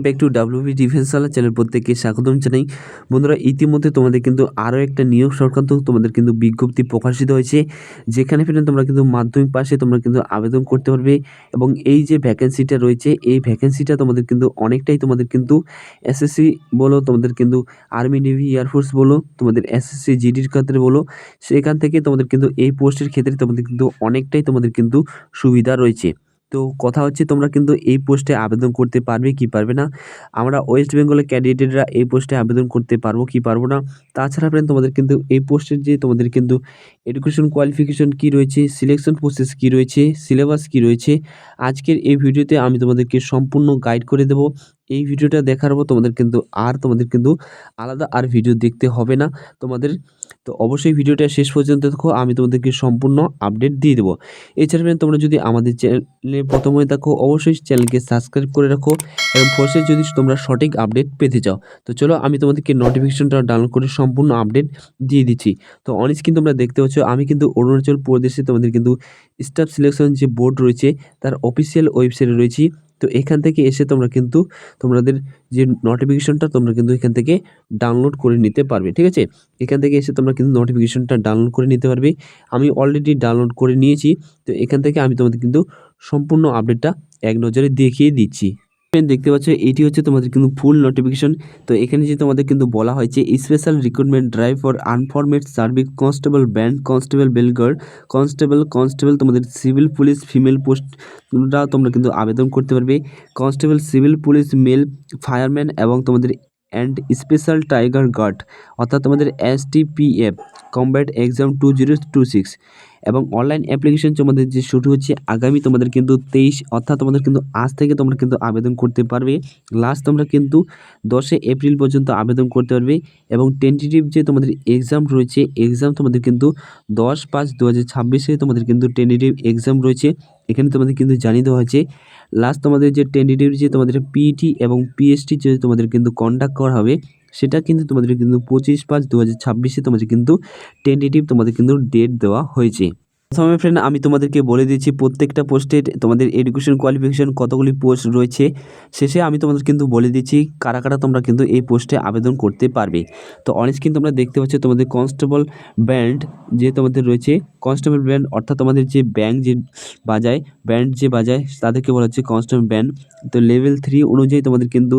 Back to WB defence আলা channel প্রত্যেককে স্বাগতম জানাই। বন্ধুরা, ইতিমধ্যে তোমাদের কিন্তু আরও একটা নিয়োগ সংক্রান্ত তোমাদের কিন্তু বিজ্ঞপ্তি প্রকাশিত হয়েছে, যেখানে ফিরে তোমরা কিন্তু মাধ্যমিক পাশে তোমরা কিন্তু আবেদন করতে পারবে। এবং এই যে ভ্যাকেন্সিটা রয়েছে, এই ভ্যাকেন্সিটা তোমাদের কিন্তু অনেকটাই তোমাদের কিন্তু এসএসসি বলো, তোমাদের কিন্তু আর্মি নেভি এয়ারফোর্স বলো, তোমাদের এসএসসি জিডির ক্ষেত্রে বলো, সেখান থেকে তোমাদের কিন্তু এই পোস্টের ক্ষেত্রে তোমাদের কিন্তু অনেকটাই তোমাদের কিন্তু সুবিধা রয়েছে। তো কথা হচ্ছে, তোমরা কিন্তু এই পোস্টে আবেদন করতে পারবে কি পারবে না। আমরা ওয়েস্ট বেঙ্গলের ক্যান্ডিডেটরা এই পোস্টে আবেদন করতে পারবো কি পারবো না। তাছাড়া ফ্রেন্ড, তোমাদের কিন্তু এই পোস্টের যে তোমাদের কিন্তু এডুকেশন কোয়ালিফিকেশন কি রয়েছে, সিলেকশন প্রসেস কি রয়েছে, সিলেবাস কি রয়েছে, আজকের এই ভিডিওতে আমি তোমাদেরকে সম্পূর্ণ গাইড করে দেবো। এই ভিডিওটা দেখার পর তোমাদের কিন্তু আলাদা আর ভিডিও দেখতে হবে না তোমাদের। তো অবশ্যই ভিডিওটা শেষ পর্যন্ত দেখো, আমি তোমাদেরকে সম্পূর্ণ আপডেট দিয়ে দেবো। এছাড়া ফ্রেন্ড, তোমরা যদি আমাদের চ্যানেলে প্রথম হয়ে থাকো, অবশ্যই চ্যানেলকে সাবস্ক্রাইব করে রাখো এবং ফোর্সে যদি তোমরা সঠিক আপডেট পেতে চাও। তো চলো, আমি তোমাদেরকে নোটিফিকেশনটা ডাউনলোড করে সম্পূর্ণ আপডেট দিয়ে দিচ্ছি। তো অন স্ক্রিন তোমরা দেখতে পাচ্ছ, আমি কিন্তু অরুণাচল প্রদেশে তোমাদের কিন্তু স্টাফ সিলেকশন যে বোর্ড রয়েছে তার অফিসিয়াল ওয়েবসাইটে রয়েছি। তো এখান থেকে এসে তোমরা কিন্তু তোমাদের যে নোটিফিকেশনটা তোমরা কিন্তু এখান থেকে ডাউনলোড করে নিতে পারবে। ঠিক আছে, এখান থেকে এসে তোমরা কিন্তু নোটিফিকেশনটা ডাউনলোড করে নিতে পারবে। আমি অলরেডি ডাউনলোড করে নিয়েছি। তো এখান থেকে আমি তোমাদের কিন্তু সম্পূর্ণ আপডেটটা এক নজরে দেখিয়ে দিচ্ছি। দেখতে পাচ্ছ, এটি হচ্ছে তোমাদের কিন্তু ফুল নোটিফিকেশন। তো এখানে যে তোমাদের কিন্তু বলা হয়েছে special recruitment drive for uniformed service constable band, constable বেলগার্ড, কনস্টেবল তোমাদের সিভিল পুলিশ ফিমেল পোস্টটা তোমরা কিন্তু আবেদন করতে পারবে। Constable civil police male, fireman এবং তোমাদের অ্যান্ড স্পেশাল টাইগার গার্ড, অর্থাৎ তোমাদের STPF কমব্যাট এক্সাম 2026। এবং অনলাইন অ্যাপ্লিকেশন তোমাদের যে শুরু হচ্ছে আগামী তোমাদের কিন্তু 23, অর্থাৎ তোমাদের কিন্তু আজ থেকে তোমরা কিন্তু আবেদন করতে পারবে। লাস্ট তোমরা কিন্তু 10 এপ্রিল পর্যন্ত আবেদন করতে পারবে। এবং টেন্টেটিভ যে তোমাদের এক্সাম রয়েছে, এক্সাম তোমাদের কিন্তু 10/5/2026 তোমাদের কিন্তু টেন্টেটিভ এক্সাম রয়েছে। এখানে তোমাদের কিন্তু জানিয়ে দেওয়া হয়েছে লাস্ট তোমাদের যে টেন্টেটিভ যে তোমাদের PET এবং PST যে তোমাদের কিন্তু কন্ডাক্ট করা হবে, সেটা কিন্তু তোমাদের কিন্তু 25/5/2026 তোমাদের কিন্তু টেন্টেটিভ তোমাদের কিন্তু ডেট দেওয়া হয়েছে। প্রথমে ফ্রেন্ড, আমি তোমাদেরকে বলে দিচ্ছি প্রত্যেকটা পোস্টের তোমাদের এডুকেশন কোয়ালিফিকেশন কতগুলি পোস্ট রয়েছে। শেষে আমি তোমাদের কিন্তু বলে দিচ্ছি কারা কারা তোমরা কিন্তু এই পোস্টে আবেদন করতে পারবে। তো অন স্ক্রিন তোমরা দেখতে পাচ্ছ তোমাদের কনস্টেবল ব্যান্ড যে তোমাদের রয়েছে, কনস্টেবল ব্যান্ড অর্থাৎ তোমাদের যে ব্যান্ড যে বাজায় তাদেরকে বলা হচ্ছে কনস্টেবল ব্যান্ড। তো লেভেল 3 অনুযায়ী তোমাদের কিন্তু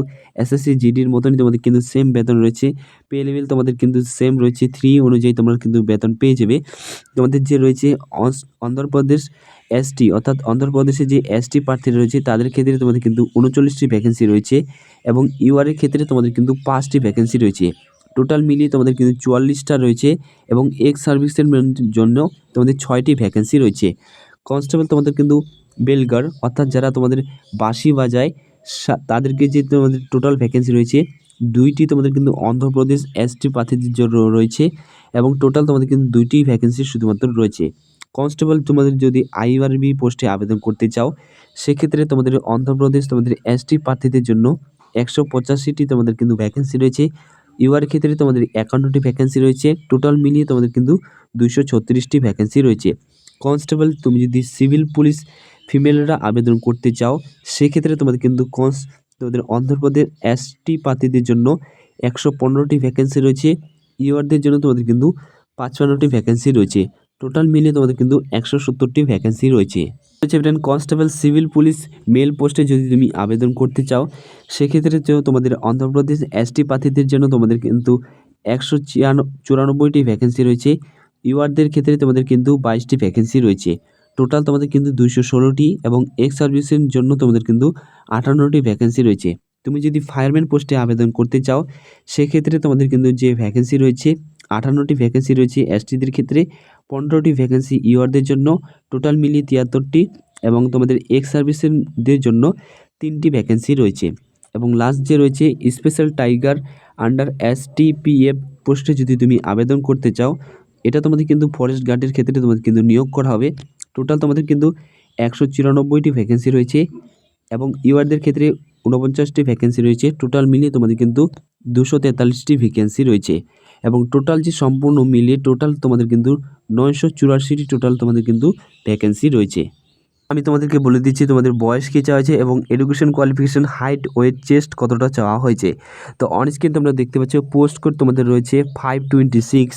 SSC জিডির মতনই তোমাদের কিন্তু সেম বেতন রয়েছে। পে লেভেল তোমাদের কিন্তু সেম রয়েছে, 3 অনুযায়ী তোমরা কিন্তু বেতন পেয়ে যাবে। তোমাদের যে রয়েছে অন্ধ্রপ্রদেশ ST, অর্থাৎ অন্ধ্রপ্রদেশে যে ST প্রার্থী রয়েছে তাদের ক্ষেত্রে তোমাদের কিন্তু 39টি ভ্যাকেন্সি রয়েছে। এবং UR এর ক্ষেত্রে তোমাদের কিন্তু 5টি ভ্যাকেন্সি রয়েছে। টোটাল মিলিয়ে তোমাদের কিন্তু 44টা রয়েছে। এবং এক্স সার্ভিসের জন্য তোমাদের 6টি ভ্যাকেন্সি রয়েছে। কনস্টেবল তোমাদের কিন্তু বেলগার, অর্থাৎ যারা তোমাদের বাঁশি বাজায় তাদেরকে যে তোমাদের টোটাল ভ্যাকেন্সি রয়েছে 2টি তোমাদের কিন্তু অন্ধ্রপ্রদেশ ST প্রার্থীদের জন্য রয়েছে। এবং টোটাল তোমাদের কিন্তু 2টি ভ্যাকেন্সি শুধুমাত্র রয়েছে। কনস্টেবল তোমাদের যদি IRB পোস্টে আবেদন করতে চাও, সেক্ষেত্রে তোমাদের অন্ধ্রপ্রদেশ তোমাদের ST প্রার্থীদের জন্য 185টি তোমাদের কিন্তু ভ্যাকেন্সি রয়েছে। UR ক্ষেত্রে তোমাদের 51টি ভ্যাকেন্সি রয়েছে। টোটাল মিলিয়ে তোমাদের কিন্তু 236টি ভ্যাকেন্সি রয়েছে। কনস্টেবল তুমি যদি সিভিল পুলিশ ফিমেলরা আবেদন করতে চাও, সেক্ষেত্রে তোমাদের কিন্তু তোমাদের অন্ধ্রপ্রদেশ ST প্রার্থীদের জন্য 115টি ভ্যাকেন্সি রয়েছে। URদের জন্য তোমাদের কিন্তু 55টি ভ্যাকেন্সি রয়েছে। টোটাল মিলিয়ে তোমাদের কিন্তু 170টি ভ্যাকেন্সি রয়েছে। কনস্টেবল সিভিল পুলিশ মেল পোস্টে যদি তুমি আবেদন করতে চাও, সেক্ষেত্রে তোমাদের অন্ধ্রপ্রদেশ ST প্রার্থীদের জন্য তোমাদের কিন্তু 194টি ভ্যাকেন্সি রয়েছে। URদের ক্ষেত্রে তোমাদের কিন্তু 22টি ভ্যাকেন্সি রয়েছে। টোটাল তোমাদের কিন্তু 216টি। এবং এক্স সার্ভিসের জন্য তোমাদের কিন্তু 58টি ভ্যাকেন্সি রয়েছে। তুমি যদি ফায়ারম্যান পোস্টে আবেদন করতে চাও, সেক্ষেত্রে তোমাদের কিন্তু যে ভ্যাকেন্সি রয়েছে 58টি ভ্যাকেন্সি রয়েছে STদের ক্ষেত্রে, 15টি ভ্যাকেন্সি URদের জন্য, টোটাল মিলিয়ে 73টি। এবং তোমাদের এক্স সার্ভিসেরদের জন্য 3টি ভ্যাকেন্সি রয়েছে। এবং লাস্ট যে রয়েছে স্পেশাল টাইগার আন্ডার STPF পোস্টে যদি তুমি আবেদন করতে চাও, এটা তোমাদের কিন্তু ফরেস্ট গার্ডের ক্ষেত্রে তোমাদের কিন্তু নিয়োগ করা হবে। টোটাল তোমাদের কিন্তু 194টি ভ্যাকেন্সি রয়েছে। এবং URদের ক্ষেত্রে 49টি ভ্যাকেন্সি রয়েছে। টোটাল মিলিয়ে তোমাদের কিন্তু 243টি ভ্যাকেন্সি রয়েছে। এবং টোটাল যে সম্পূর্ণ মিলিয়ে টোটাল তোমাদের কিন্তু 984টি টোটাল তোমাদের কিন্তু ভ্যাকেন্সি রয়েছে। আমি তোমাদেরকে বলে দিচ্ছি তোমাদের বয়স কী চাওয়া হয়েছে এবং education qualification, height, weight, chest কতটা চাওয়া হয়েছে। তো অন স্ক্রিন তোমরা দেখতে পাচ্ছ পোস্ট কোড তোমাদের রয়েছে 526,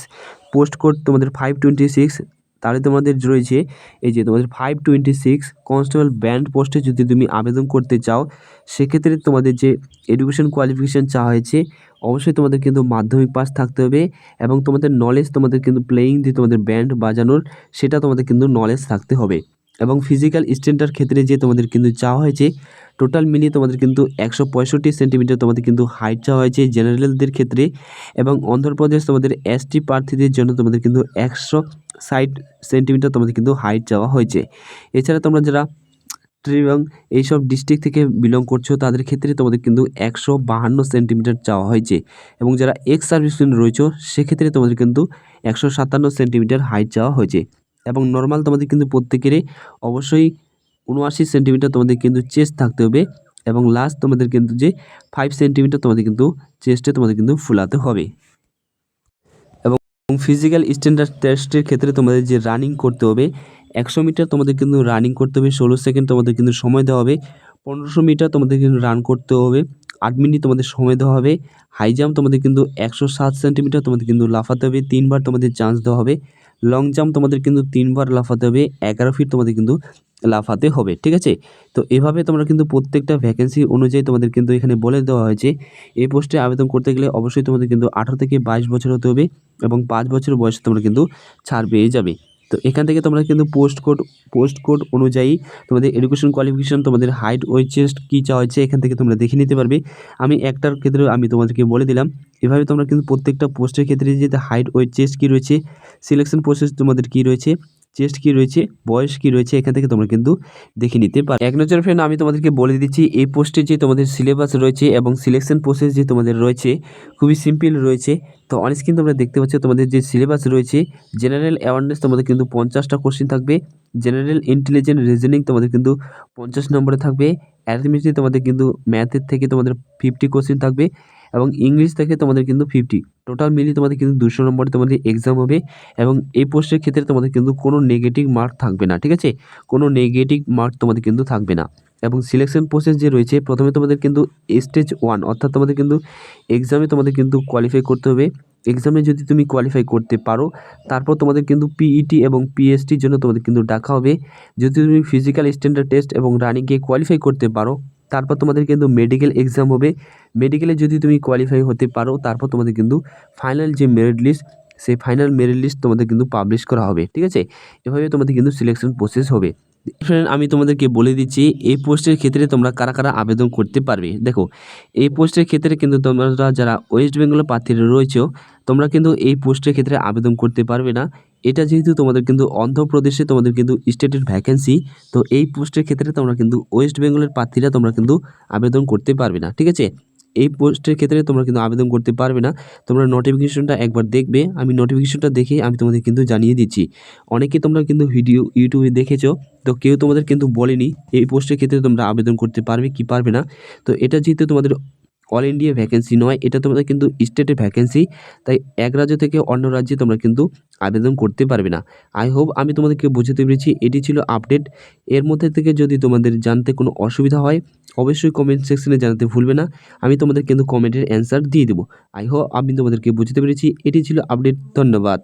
পোস্ট কোড তোমাদের 526। তাহলে তোমাদের রয়েছে এই যে তোমাদের 526 কনস্টেবল ব্যান্ড পোস্টে যদি তুমি আবেদন করতে চাও, সেক্ষেত্রে তোমাদের যে এডুকেশন কোয়ালিফিকেশান চাওয়া হয়েছে অবশ্যই তোমাদের কিন্তু মাধ্যমিক পাস থাকতে হবে এবং তোমাদের নলেজ তোমাদের কিন্তু প্লেয়িং যে তোমাদের ব্যান্ড বাজানোর সেটা তোমাদের কিন্তু নলেজ থাকতে হবে। এবং ফিজিক্যাল স্ট্যান্ডার্ড ক্ষেত্রে যে তোমাদের কিন্তু চাওয়া হয়েছে টোটাল মিলিয়ে তোমাদের কিন্তু 165 সেন্টিমিটার তোমাদের কিন্তু হাইট চাওয়া হয়েছে জেনারেলদের ক্ষেত্রে, এবং অন্ধ্রপ্রদেশ তোমাদের এসটি প্রার্থীদের জন্য তোমাদের কিন্তু 160 সেন্টিমিটার তোমাদের কিন্তু হাইট চাওয়া হয়েছে। এছাড়া তোমরা যারা এবং এইসব ডিস্ট্রিক্ট থেকে বিলং করছো তাদের ক্ষেত্রে তোমাদের কিন্তু 152 সেন্টিমিটার চাওয়া হয়েছে, এবং যারা এক্স সার্ভিসম্যান রয়েছে সেক্ষেত্রে তোমাদের কিন্তু 157 সেন্টিমিটার হাইট চাওয়া হয়েছে। এবং নর্মাল তোমাদের কিন্তু প্রত্যেকেরই অবশ্যই 79 সেন্টিমিটার তোমাদের কিন্তু চেস্ট থাকতে হবে, এবং লাস্ট তোমাদের কিন্তু যে 5 সেন্টিমিটার তোমাদের কিন্তু চেস্টে তোমাদের কিন্তু ফুলাতে হবে। এবং ফিজিক্যাল স্ট্যান্ডার্ড টেস্টের ক্ষেত্রে তোমাদের যে রানিং করতে হবে 100 মিটার তোমাদের কিন্তু রানিং করতে হবে 16 সেকেন্ড তোমাদের কিন্তু সময় দেওয়া হবে। 1500 মিটার তোমাদের কিন্তু রান করতে হবে 8 মিনিট তোমাদের সময় দেওয়া হবে। হাই জাম্প তোমাদের কিন্তু 107 সেন্টিমিটার তোমাদের কিন্তু লাফাতে হবে, 3বার তোমাদের চান্স দেওয়া হবে। লং জাম্প তোমাদের কিন্তু 3বার লাফাতে হবে, 11 ফিট তোমাদের কিন্তু লাফাতে হবে। ঠিক আছে, তো এভাবে তোমরা কিন্তু প্রত্যেকটা ভ্যাকেন্সি অনুযায়ী তোমাদের কিন্তু এখানে বলে দেওয়া হয়েছে এই পোস্টে আবেদন করতে গেলে অবশ্যই তোমাদের কিন্তু 18 থেকে 22 বছর হতে হবে এবং 5 বছর বয়সে তোমরা কিন্তু ছাড় পেয়ে যাবে। তো এখান থেকে তোমরা কিন্তু পোস্ট কোড অনুযায়ী তোমাদের এডুকেশন কোয়ালিফিকেশন, তোমাদের হাইট, ওয়েট, চেস্ট কী চাওয়া হয়েছে এখান থেকে তোমরা দেখে নিতে পারবে। আমি একটার ক্ষেত্রে আমি তোমাদেরকে বলে দিলাম। এভাবে তোমরা কিন্তু প্রত্যেকটা পোস্টের ক্ষেত্রে যে হাইট, ওয়েট, চেস্ট কী রয়েছে, সিলেকশন প্রসেস তোমাদের কী রয়েছে, চেস্ট কী রয়েছে, বয়স কী রয়েছে এখান থেকে তোমরা কিন্তু দেখে নিতে পারো। এক নজর ফ্রেন্ড আমি তোমাদেরকে বলে দিচ্ছি এই পোস্টে যে তোমাদের সিলেবাস রয়েছে এবং সিলেকশন প্রসেস যে তোমাদের রয়েছে খুবই সিম্পল রয়েছে। তো অন স্ক্রিন তোমরা দেখতে পাচ্ছ তোমাদের যে সিলেবাস রয়েছে জেনারেল অ্যাওয়ারনেস তোমাদের কিন্তু 50টা কোশ্চেন থাকবে, জেনারেল ইন্টেলিজেন্ট রিজনিং তোমাদের কিন্তু 50 নম্বরে থাকবে, অ্যারিথমেটিক তোমাদের কিন্তু ম্যাথের থেকে তোমাদের 50 কোশ্চেন থাকবে এবং ইংলিশ থেকে তোমাদের কিন্তু 50। টোটাল মিলিয়ে তোমাদের কিন্তু 200 নম্বরে তোমাদের এক্সাম হবে এবং এই পোস্টের ক্ষেত্রে তোমাদের কিন্তু কোনো নেগেটিভ মার্ক থাকবে না। ঠিক আছে, কোনো নেগেটিভ মার্ক তোমাদের কিন্তু থাকবে না। এবং সিলেকশন প্রসেস যে রয়েছে প্রথমে তোমাদের কিন্তু স্টেজ 1 অর্থাৎ তোমাদের কিন্তু এক্সামে তোমাদের কিন্তু কোয়ালিফাই করতে হবে। এক্সামে যদি তুমি কোয়ালিফাই করতে পারো তারপর তোমাদের কিন্তু পিইটি এবং পিএসটির জন্য তোমাদের কিন্তু ডাকা হবে। যদি তুমি ফিজিক্যাল স্ট্যান্ডার্ড টেস্ট এবং রানিংয়ে কোয়ালিফাই করতে পারো তারপর তোমাদের কিন্তু মেডিকেল এক্সাম হবে। মেডিকেলে যদি তুমি কোয়ালিফাই হতে পারো তারপর তোমাদের কিন্তু ফাইনাল যে মেরিট লিস্ট সেই ফাইনাল মেরিট লিস্ট তোমাদের কিন্তু পাবলিশ করা হবে। ঠিক আছে, এভাবে তোমাদের কিন্তু সিলেকশন প্রসেস হবে। ফ্রেন্ড আমি তোমাদেরকে বলে দিচ্ছি এই পোস্টের ক্ষেত্রে তোমরা কারা কারা আবেদন করতে পারবে। দেখো এই পোস্টের ক্ষেত্রে কিন্তু তোমরা যারা ওয়েস্ট বেঙ্গলের প্রার্থীরা রয়েছে তোমরা কিন্তু এই পোস্টের ক্ষেত্রে আবেদন করতে পারবে না। এটা যেহেতু তোমাদের কিন্তু অন্ধ্রপ্রদেশে তোমাদের কিন্তু স্টেটের ভ্যাকেন্সি, তো এই পোস্টের ক্ষেত্রে তোমরা কিন্তু ওয়েস্ট বেঙ্গলের প্রার্থীরা তোমরা কিন্তু আবেদন করতে পারবে না। ঠিক আছে, এই পোস্টের ক্ষেত্রে তোমরা কিন্তু আবেদন করতে পারবে না। তোমরা নোটিফিকেশনটা একবার দেখবে, আমি নোটিফিকেশনটা দেখে আমি তোমাদের কিন্তু জানিয়ে দিচ্ছি। অনেকে তোমরা কিন্তু ভিডিও ইউটিউবে দেখেছো, তো কেউ তোমাদের কিন্তু বলেনি এই পোস্টের ক্ষেত্রে তোমরা আবেদন করতে পারবে কি পারবে না। তো এটা যেহেতু তোমাদের অল ইন্ডিয়া ভ্যাকেন্সি নয়, এটা তোমাদের কিন্তু স্টেটের ভ্যাকেন্সি, তাই এক রাজ্য থেকে অন্য রাজ্যে তোমরা কিন্তু আবেদন করতে পারবে না। আই হোপ আমি তোমাদেরকে বোঝাতে পেরেছি। এটি ছিল আপডেট। এর মধ্যে থেকে যদি তোমাদের জানতে কোনো অসুবিধা হয় অবশ্যই কমেন্ট সেকশনে জানাতে ভুলবে না, আমি তোমাদের কিন্তু কমেন্টের অ্যান্সার দিয়ে দেবো। আই হোপ আমি তোমাদেরকে বোঝাতে পেরেছি। এটি ছিল আপডেট। ধন্যবাদ।